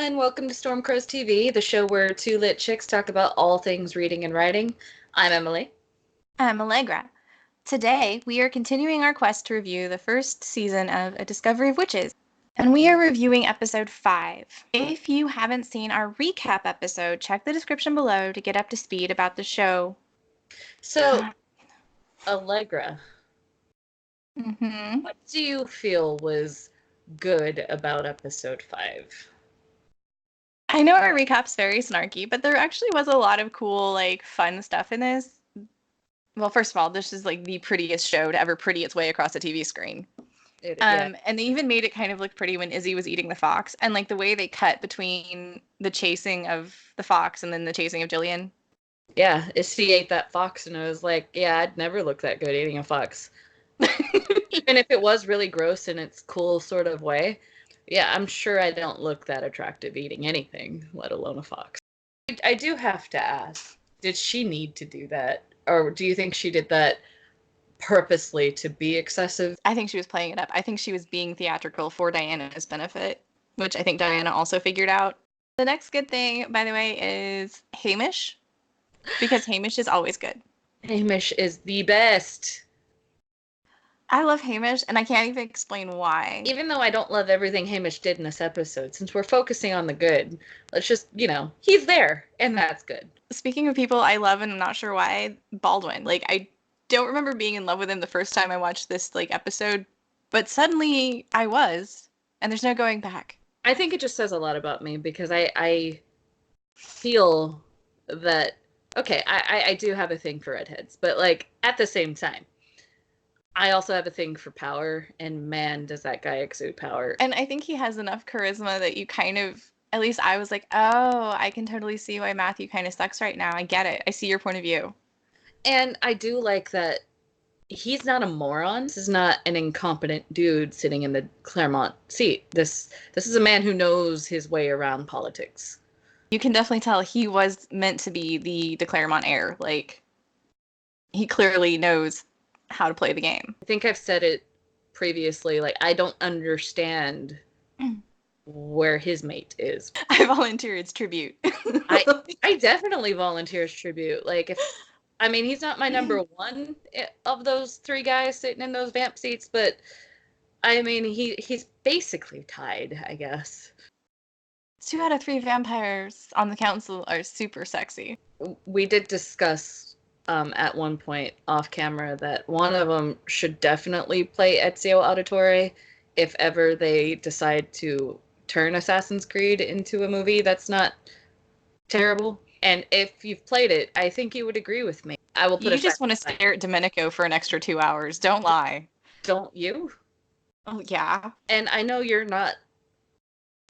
everyone. Welcome to StormCrows TV, the show where two lit chicks talk about all things reading and writing. I'm Emily. I'm Allegra. Today, we are continuing our quest to review the first season of A Discovery of Witches, and we are reviewing episode 5. If you haven't seen our recap episode, check the description below to get up to speed about the show. So, Allegra, Mm-hmm. what do you feel was good about episode 5? I know our recap's very snarky, but there actually was a lot of cool, fun stuff in this. Well, first of all, this is the prettiest show to ever pretty its way across a TV screen. Yeah. And they even made it kind of look pretty when Izzy was eating the fox, and the way they cut between the chasing of the fox and then the chasing of Jillian. Yeah, she ate that fox, and I was like, yeah, I'd never look that good eating a fox. Even if it was really gross in its cool sort of way. Yeah, I'm sure I don't look that attractive eating anything, let alone a fox. I do have to ask, did she need to do that? Or do you think she did that purposely to be excessive? I think she was playing it up. I think she was being theatrical for Diana's benefit, which I think Diana also figured out. The next good thing, by the way, is Hamish, because Hamish is always good. Hamish is the best. I love Hamish, and I can't even explain why. Even though I don't love everything Hamish did in this episode, since we're focusing on the good, let's just, he's there, and that's good. Speaking of people I love and I'm not sure why, Baldwin. I don't remember being in love with him the first time I watched this episode, but suddenly I was, and there's no going back. I think it just says a lot about me because I feel that, okay, I do have a thing for redheads, but at the same time, I also have a thing for power, and man, does that guy exude power. And I think he has enough charisma that you kind of, at least I was like, oh, I can totally see why Matthew kind of sucks right now. I get it. I see your point of view. And I do like that he's not a moron. This is not an incompetent dude sitting in the Clairmont seat. This is a man who knows his way around politics. You can definitely tell he was meant to be the Clairmont heir. He clearly knows how to play the game. I think I've said it previously, I don't understand where his mate is. I volunteer as tribute. I definitely volunteer as tribute. He's not my number one of those three guys sitting in those vamp seats, but he's basically tied, I guess. 2 out of 3 vampires on the council are super sexy. We did discuss at one point off camera that one of them should definitely play Ezio Auditore if ever they decide to turn Assassin's Creed into a movie that's not terrible. And if you've played it, I think you would agree with me. I will put. You just want to stare at Domenico for an extra 2 hours. Don't lie. Don't you? Oh yeah. And I know you're not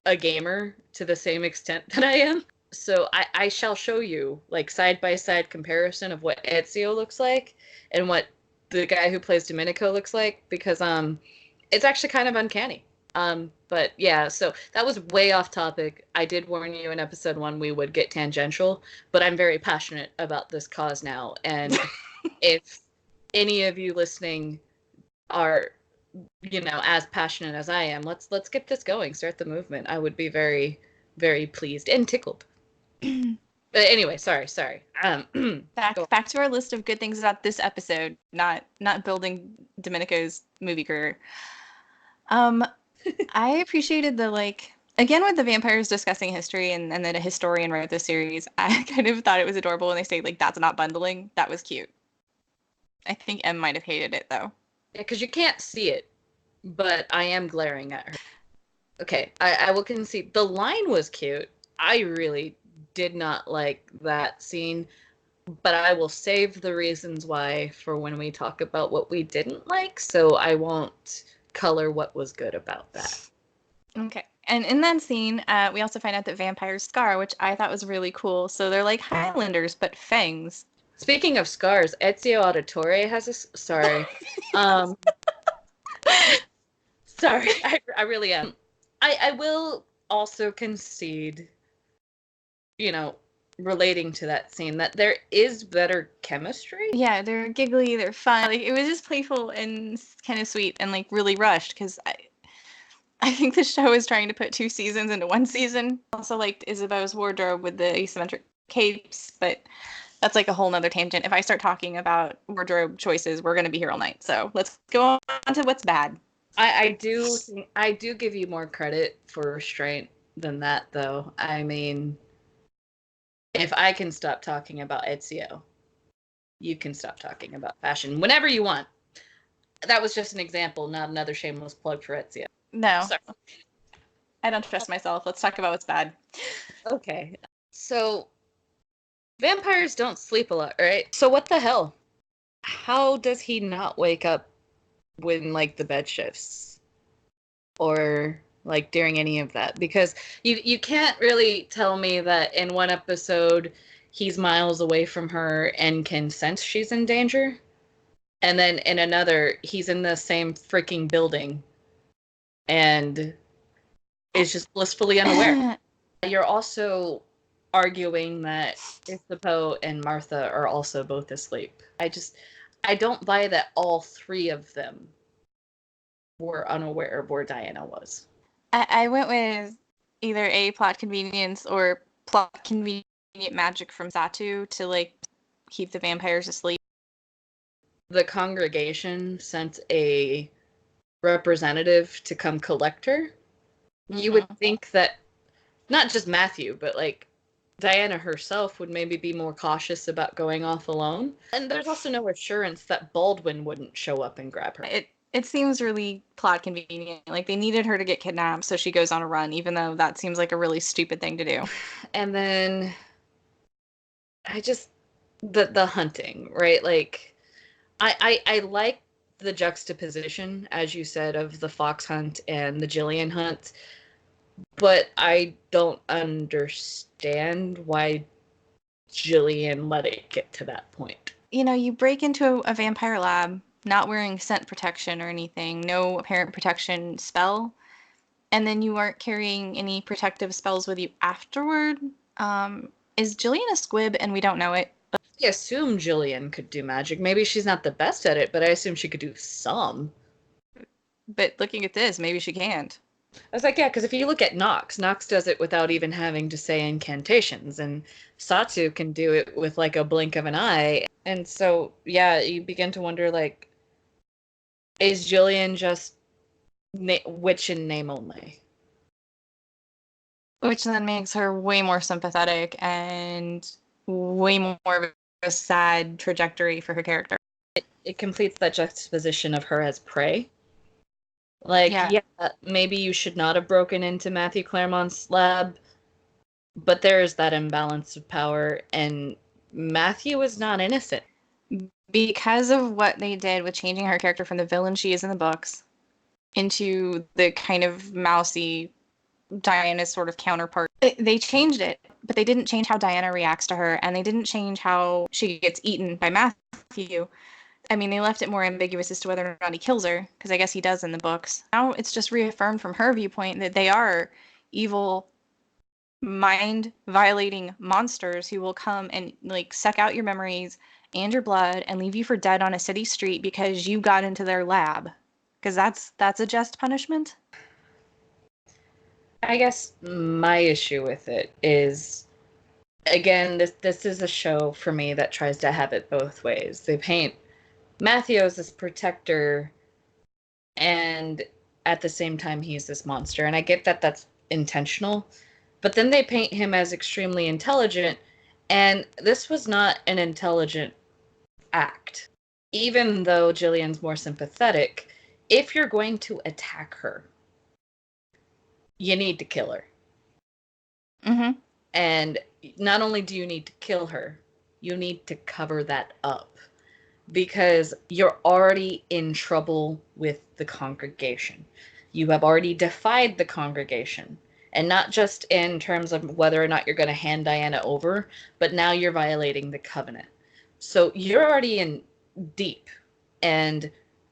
a gamer to the same extent that I am. So I shall show you side-by-side comparison of what Ezio looks like and what the guy who plays Domenico looks like, because it's actually kind of uncanny. But yeah, so that was way off topic. I did warn you in episode 1 we would get tangential, but I'm very passionate about this cause now. And if any of you listening are, as passionate as I am, let's get this going. Start the movement. I would be very, very pleased and tickled. But anyway, sorry. Back to our list of good things about this episode, not building Domenico's movie career. I appreciated again with the vampires discussing history and then a historian wrote this series. I kind of thought it was adorable when they say that's not bundling. That was cute. I think Em might have hated it though. Yeah, because you can't see it, but I am glaring at her. Okay, I will concede. The line was cute. I really did not like that scene, but I will save the reasons why for when we talk about what we didn't like, so I won't color what was good about that. Okay. And in that scene, we also find out that vampires scar, which I thought was really cool. So they're like Highlanders, but fangs. Speaking of scars, Ezio Auditore has a... Sorry. Sorry, I really am. I will also concede, relating to that scene, that there is better chemistry. Yeah, they're giggly, they're fun. It was just playful and kind of sweet and really rushed because I think the show is trying to put 2 seasons into 1 season. Also liked Isabeau's wardrobe with the asymmetric capes, but that's like a whole nother tangent. If I start talking about wardrobe choices, we're going to be here all night. So let's go on to what's bad. I do give you more credit for restraint than that, though. I mean, if I can stop talking about Ezio, you can stop talking about fashion whenever you want. That was just an example, not another shameless plug for Ezio. No. Sorry. I don't trust myself. Let's talk about what's bad. Okay. So, vampires don't sleep a lot, right? So what the hell? How does he not wake up when, like, the bed shifts? Or, like, during any of that? Because you can't really tell me that in one episode he's miles away from her and can sense she's in danger. And then in another, he's in the same freaking building and is just blissfully unaware. You're also arguing that Isabeau and Martha are also both asleep. I don't buy that all three of them were unaware of where Diana was. I went with either A, plot convenience, or plot convenient magic from Satu to, like, keep the vampires asleep. The congregation sent a representative to come collect her. You would think that not just Matthew, but, like, Diana herself would maybe be more cautious about going off alone. And there's also no assurance that Baldwin wouldn't show up and grab her. It seems really plot convenient. Like, they needed her to get kidnapped, so she goes on a run, even though that seems like a really stupid thing to do. And then the hunting, right? Like, I like the juxtaposition, as you said, of the fox hunt and the Jillian hunt, but I don't understand why Jillian let it get to that point. You know, you break into a vampire lab not wearing scent protection or anything, no apparent protection spell, and then you aren't carrying any protective spells with you afterward. Is Jillian a squib and we don't know it? I assume Jillian could do magic. Maybe she's not the best at it, but I assume she could do some. But looking at this, maybe she can't. I was like, yeah, because if you look at Nox does it without even having to say incantations, and Satsu can do it with, like, a blink of an eye. And so, yeah, you begin to wonder, like, is Jillian just witch in name only? Which then makes her way more sympathetic and way more of a sad trajectory for her character. It completes that juxtaposition of her as prey. Like, yeah, maybe you should not have broken into Matthew Clairmont's lab, but there is that imbalance of power, and Matthew is not innocent. Because of what they did with changing her character from the villain she is in the books into the kind of mousy Diana's sort of counterpart. They changed it, but they didn't change how Diana reacts to her, and they didn't change how she gets eaten by Matthew. I mean, they left it more ambiguous as to whether or not he kills her, because I guess he does in the books. Now it's just reaffirmed from her viewpoint that they are evil, mind-violating monsters who will come and, like, suck out your memories and your blood and leave you for dead on a city street because you got into their lab. Because that's a just punishment. I guess my issue with it is, again, this is a show for me that tries to have it both ways. They paint Matthew as this protector, and at the same time he's this monster. And I get that that's intentional, but then they paint him as extremely intelligent, and this was not an intelligent act. Even though Jillian's more sympathetic, if you're going to attack her, you need to kill her. Mm-hmm. And not only do you need to kill her, you need to cover that up, because you're already in trouble with the congregation. You have already defied the congregation, and not just in terms of whether or not you're going to hand Diana over, but now you're violating the covenant. So you're already in deep, and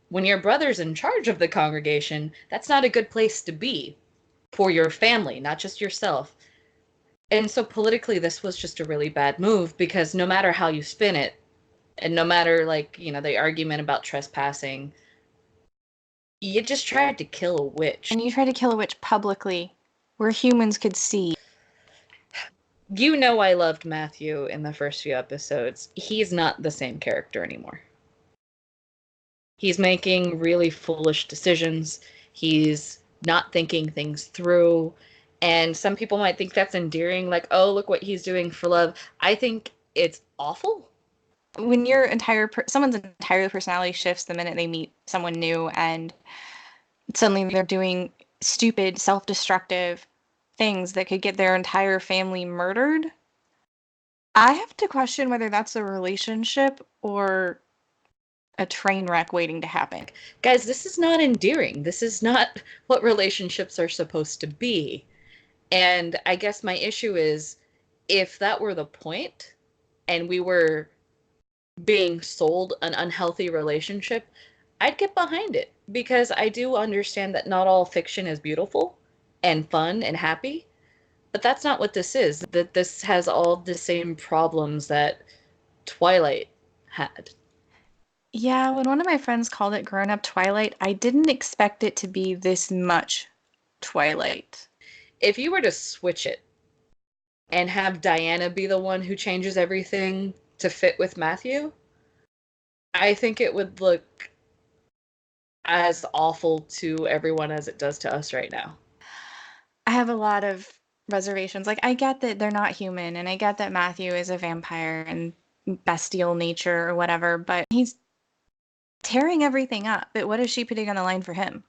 when your brother's in charge of the congregation, that's not a good place to be for your family, not just yourself. And so politically, this was just a really bad move, because no matter how you spin it, and no matter, like, you know, the argument about trespassing, You just tried to kill a witch. And you tried to kill a witch publicly, where humans could see. You know I loved Matthew in the first few episodes. He's not the same character anymore. He's making really foolish decisions. He's not thinking things through. And some people might think that's endearing, like, oh, look what he's doing for love. I think it's awful. When someone's entire personality shifts the minute they meet someone new, and suddenly they're doing stupid, self-destructive things that could get their entire family murdered, I have to question whether that's a relationship or a train wreck waiting to happen. Guys, this is not endearing. This is not what relationships are supposed to be. And I guess my issue is, if that were the point and we were being sold an unhealthy relationship, I'd get behind it, because I do understand that not all fiction is beautiful and fun and happy, but that's not what this is. That this has all the same problems that Twilight had. Yeah, when one of my friends called it grown up Twilight, I didn't expect it to be this much Twilight. If you were to switch it and have Diana be the one who changes everything to fit with Matthew, I think it would look as awful to everyone as it does to us right now. I have a lot of reservations. Like, I get that they're not human, and I get that Matthew is a vampire and bestial nature or whatever, but he's tearing everything up. But what is she putting on the line for him?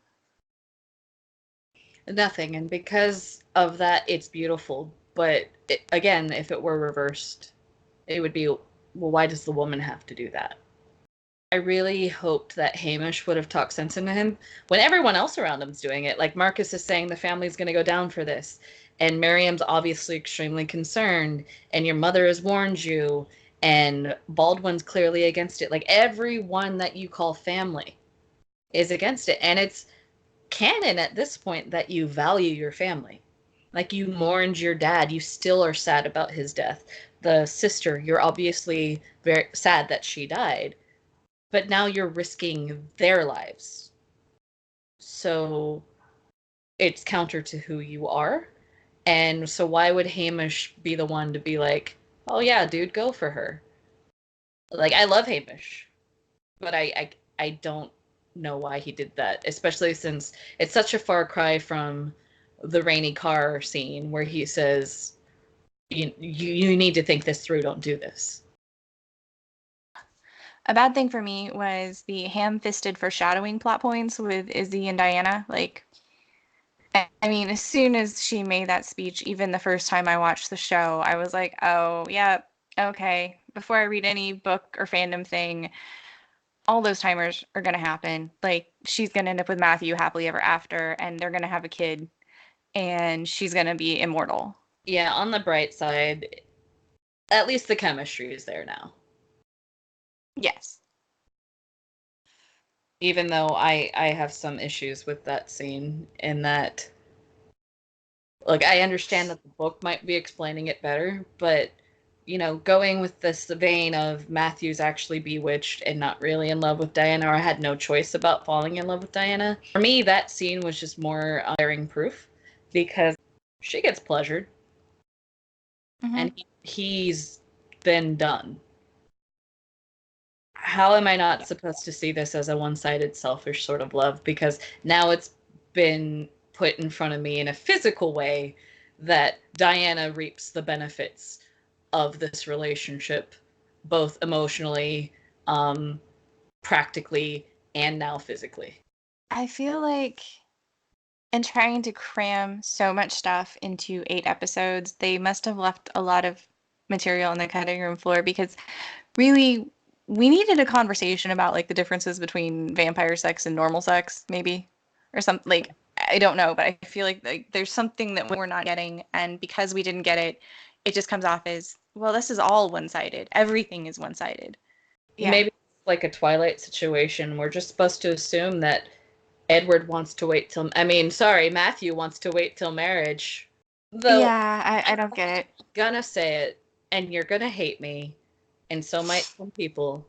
Nothing. And because of that, it's beautiful. But again, if it were reversed, it would be, well, why does the woman have to do that? I really hoped that Hamish would have talked sense into him when everyone else around him's doing it. Like, Marcus is saying the family's going to go down for this, and Miriam's obviously extremely concerned, and your mother has warned you, and Baldwin's clearly against it. Like, everyone that you call family is against it, and it's canon at this point that you value your family. Like, you mourned your dad, you still are sad about his death. The sister, you're obviously very sad that she died, but now you're risking their lives. So it's counter to who you are. And so why would Hamish be the one to be like, oh yeah, dude, go for her? Like, I love Hamish, but I don't know why he did that, especially since it's such a far cry from the rainy car scene where he says, you need to think this through, don't do this. A bad thing for me was the ham-fisted foreshadowing plot points with Izzy and Diana. Like, I mean, as soon as she made that speech, even the first time I watched the show, I was like, oh, yeah, okay. Before I read any book or fandom thing, all those timers are going to happen. Like, she's going to end up with Matthew happily ever after, and they're going to have a kid, and she's going to be immortal. Yeah, on the bright side, at least the chemistry is there now. Yes. Even though I have some issues with that scene, in that, like, I understand that the book might be explaining it better, but, going with this vein of Matthew's actually bewitched and not really in love with Diana, or I had no choice about falling in love with Diana. For me, that scene was just more glaring proof, because she gets pleasured, and he's been done. How am I not supposed to see this as a one-sided, selfish sort of love? Because now it's been put in front of me in a physical way that Diana reaps the benefits of this relationship, both emotionally, practically, and now physically. I feel like in trying to cram so much stuff into 8 episodes, they must have left a lot of material on the cutting room floor, because really we needed a conversation about like the differences between vampire sex and normal sex, maybe, or something. Like, I don't know, but I feel like there's something that we're not getting, and because we didn't get it, it just comes off as, well, this is all one-sided. Everything is one-sided. Yeah. Maybe it's like a Twilight situation. We're just supposed to assume that Edward wants to wait till, Matthew wants to wait till marriage. Though, yeah, I don't get it. I'm gonna say it, and you're gonna hate me, and so might some people,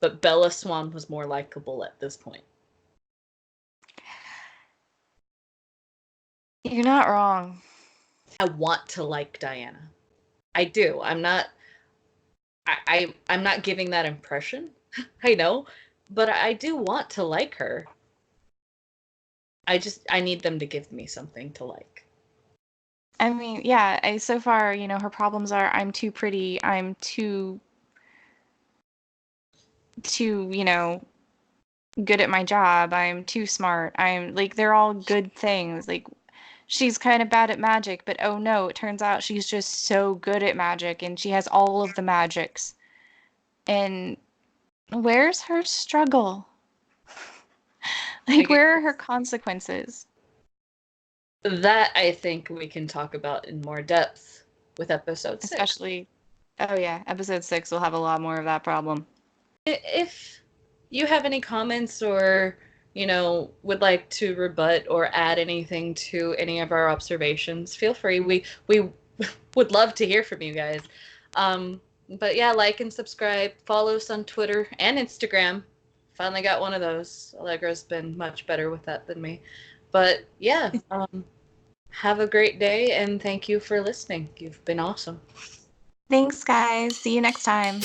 but Bella Swan was more likable at this point. You're not wrong. I want to like Diana. I do. I'm not I'm not giving that impression. I know, but I do want to like her. I need them to give me something to like. I mean, yeah, so far, her problems are I'm too pretty, I'm too, good at my job, I'm too smart, I'm, like, they're all good things. Like, she's kind of bad at magic, but oh no, it turns out she's just so good at magic, and she has all of the magics. And where's her struggle? Like, where are her consequences? That I think we can talk about in more depth with episode 6. Especially, oh yeah, episode 6 will have a lot more of that problem. If you have any comments or, would like to rebut or add anything to any of our observations, feel free. We would love to hear from you guys. But yeah, like and subscribe. Follow us on Twitter and Instagram. Finally got one of those. Allegra's been much better with that than me. But yeah, have a great day, and thank you for listening. You've been awesome. Thanks, guys. See you next time.